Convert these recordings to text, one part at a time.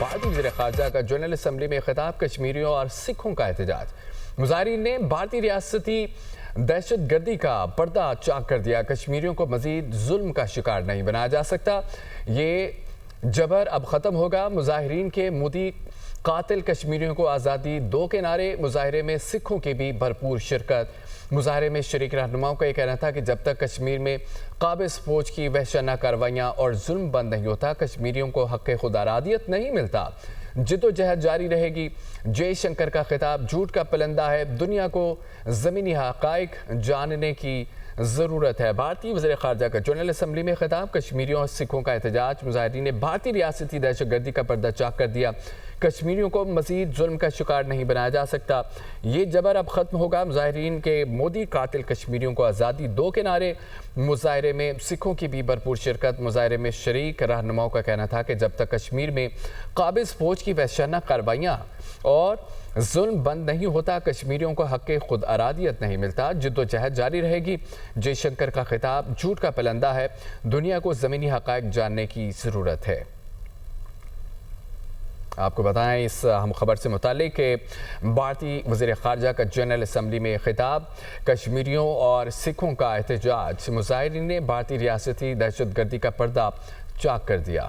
بھارتی وزیر خارجہ کا جنرل اسمبلی میں خطاب، کشمیریوں اور سکھوں کا احتجاج۔ مظاہرین نے بھارتی ریاستی دہشت گردی کا پردہ چاک کر دیا، کشمیریوں کو مزید ظلم کا شکار نہیں بنایا جا سکتا، یہ جبر اب ختم ہوگا۔ مظاہرین کے مودی قاتل کشمیریوں کو آزادی دو کے نعرے، مظاہرے میں سکھوں کی بھی بھرپور شرکت۔ مظاہرے میں شریک رہنماؤں کا یہ کہنا تھا کہ جب تک کشمیر میں قابض فوج کی وحشیانہ کارروائیاں اور ظلم بند نہیں ہوتا، کشمیریوں کو حق خود ارادیت نہیں ملتا۔ جدوجہد جاری رہے گی۔ جے شنکر کا خطاب جھوٹ کا پلندہ ہے، دنیا کو زمینی حقائق جاننے کی ضرورت ہے۔ بھارتی وزیر خارجہ کا جنرل اسمبلی میں خطاب، کشمیریوں اور سکھوں کا احتجاج۔ مظاہرین نے بھارتی ریاستی دہشت گردی کا پردہ چاک کر دیا، کشمیریوں کو مزید ظلم کا شکار نہیں بنایا جا سکتا، یہ جبر اب ختم ہوگا۔ مظاہرین کے مودی قاتل کشمیریوں کو آزادی دو کے نعرے، مظاہرے میں سکھوں کی بھی بھرپور شرکت۔ مظاہرے میں شریک رہنماؤں کا کہنا تھا کہ جب تک کشمیر میں قابض فوج کی وحشیانہ کارروائیاں اور ظلم بند نہیں ہوتا، کشمیریوں کو حق خود ارادیت نہیں ملتا، جدوجہد جاری رہے گی۔ جے شنکر کا خطاب جھوٹ کا پلندہ ہے، دنیا کو زمینی حقائق جاننے کی ضرورت ہے۔ آپ کو بتائیں اس اہم خبر سے متعلق کہ بھارتی وزیر خارجہ کا جنرل اسمبلی میں خطاب، کشمیریوں اور سکھوں کا احتجاج۔ مظاہرین نے بھارتی ریاستی دہشت گردی کا پردہ چاک کر دیا۔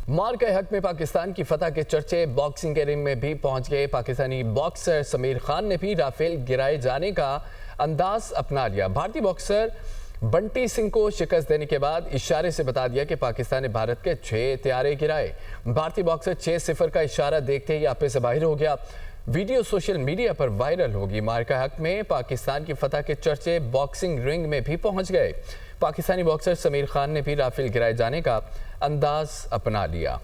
مارکہ حق میں پاکستان کی فتح کے چرچے باکسنگ کے رنگ میں بھی پہنچ گئے۔ پاکستانی باکسر سمیر خان نے بھی رافیل گرائے جانے کا انداز اپنا لیا۔ بھارتی باکسر بنٹی سنگھ کو شکست دینے کے بعد اشارے سے بتا دیا کہ پاکستان نے بھارت کے 6 طیارے گرائے۔ بھارتی باکسر 6-0 کا اشارہ دیکھتے ہی آپے سے باہر ہو گیا۔ ویڈیو سوشل میڈیا پر وائرل ہوگی۔ مارکہ حق میں پاکستان کی فتح کے چرچے باکسنگ رنگ میں بھی پہنچ گئے۔ پاکستانی باکسر سمیر خان نے بھی رافیل گرائے جانے کا انداز اپنا لیا۔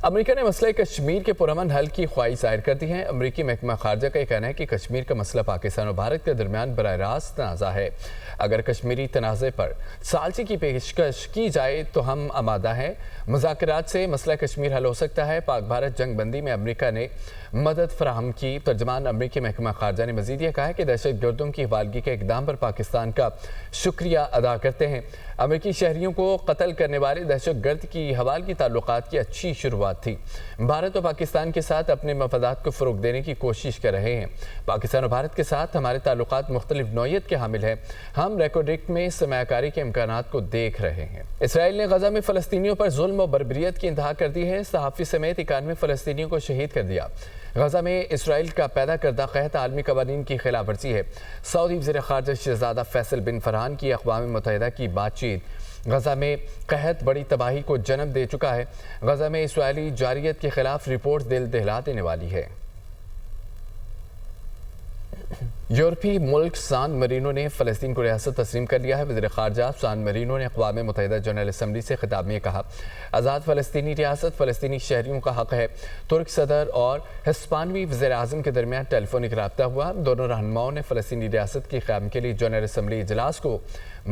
امریکہ نے مسئلہ کشمیر کے پرامن حل کی خواہش ظاہر کر دی ہے۔ امریکی محکمہ خارجہ کا یہ کہنا ہے کہ کشمیر کا مسئلہ پاکستان اور بھارت کے درمیان براہ راست تنازع ہے۔ اگر کشمیری تنازع پر ثالثی کی پیشکش کی جائے تو ہم آمادہ ہیں۔ مذاکرات سے مسئلہ کشمیر حل ہو سکتا ہے۔ پاک بھارت جنگ بندی میں امریکہ نے مدد فراہم کی۔ ترجمان امریکی محکمہ خارجہ نے مزید یہ کہا ہے کہ دہشت گردوں کی حوالگی کے اقدام پر پاکستان کا شکریہ ادا کرتے ہیں۔ امریکی شہریوں کو قتل کرنے والے دہشت گرد کی حوالگی تعلقات کی اچھی شروعات تھی۔ بھارت اور پاکستان کے ساتھ اپنے مفادات کو فروغ دینے کی کوشش کر رہے ہیں۔ پاکستان اور بھارت کے ساتھ ہمارے تعلقات مختلف نوعیت کے حامل ہیں۔ ہم ریکارڈک میں سرمایہ کاری کے امکانات کو دیکھ رہے ہیں۔ اسرائیل نے غزہ میں فلسطینیوں پر ظلم و بربریت کی انتہا کر دی ہے۔ صحافی سمیت 91 فلسطینیوں کو شہید کر دیا۔ غزہ میں اسرائیل کا پیدا کردہ قحط عالمی قوانین کی خلاف ورزی ہے۔ سعودی وزیر خارجہ شہزادہ فیصل بن فرحان کی اقوام متحدہ کی بات چیت۔ غزہ میں قحط بڑی تباہی کو جنم دے چکا ہے۔ غزہ میں اسرائیلی جارحیت کے خلاف رپورٹ دل دہلا دینے والی ہے۔ یورپی ملک سان مرینو نے فلسطین کو ریاست تسلیم کر لیا ہے۔ وزیر خارجہ سان مرینو نے اقوام متحدہ جنرل اسمبلی سے خطاب میں کہا، آزاد فلسطینی ریاست فلسطینی شہریوں کا حق ہے۔ ترک صدر اور ہسپانوی وزیر اعظم کے درمیان ٹیلی فونک رابطہ ہوا۔ دونوں رہنماؤں نے فلسطینی ریاست کی قیام کے لیے جنرل اسمبلی اجلاس کو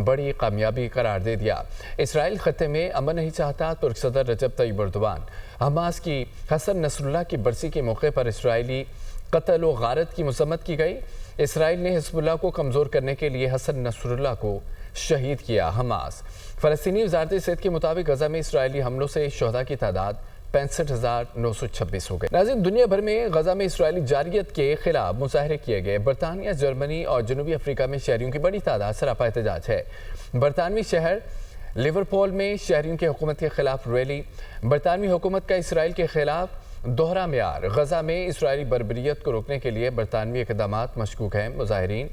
بڑی کامیابی قرار دے دیا۔ اسرائیل خطے میں امن نہیں چاہتا، ترک صدر رجب طیب اردوان۔ حماس کی حسن نصر اللہ کی برسی کے موقع پر اسرائیلی قتل و غارت کی مذمت کی گئی۔ اسرائیل نے حزب اللہ کو کمزور کرنے کے لیے حسن نصر اللہ کو شہید کیا۔ حماس فلسطینی وزارت صحت کے مطابق غزہ میں اسرائیلی حملوں سے شہداء کی تعداد 65,926 ہو گئی۔ ناظرین، دنیا بھر میں غزہ میں اسرائیلی جارحیت کے خلاف مظاہرے کیے گئے۔ برطانیہ، جرمنی اور جنوبی افریقہ میں شہریوں کی بڑی تعداد سراپا احتجاج ہے۔ برطانوی شہر لیورپول میں شہریوں کی حکومت کے خلاف ریلی۔ برطانوی حکومت کا اسرائیل کے خلاف دوہرا معیار۔ غزہ میں اسرائیلی بربریت کو روکنے کے لیے برطانوی اقدامات مشکوک ہیں۔ مظاہرین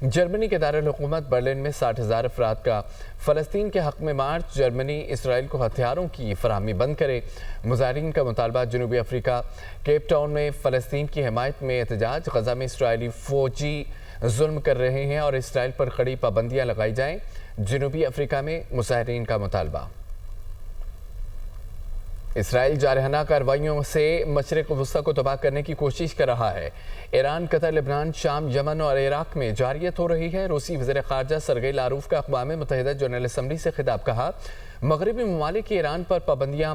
جرمنی کے دارالحکومت برلن میں 60,000 افراد کا فلسطین کے حق میں مارچ۔ جرمنی اسرائیل کو ہتھیاروں کی فراہمی بند کرے۔ مظاہرین کا مطالبہ۔ جنوبی افریقہ کیپ ٹاؤن میں فلسطین کی حمایت میں احتجاج۔ غزہ میں اسرائیلی فوجی ظلم کر رہے ہیں اور اسرائیل پر کڑی پابندیاں لگائی جائیں۔ جنوبی افریقہ میں مظاہرین کا مطالبہ۔ اسرائیل جارحانہ کارروائیوں سے مشرق وسطیٰ کو تباہ کرنے کی کوشش کر رہا ہے۔ ایران، قطر، لبنان، شام، یمن اور عراق میں جارحیت ہو رہی ہے۔ روسی وزیر خارجہ سرگئی لاروف کا اقوام متحدہ جنرل اسمبلی سے خطاب، کہا مغربی ممالک کی ایران پر پابندیاں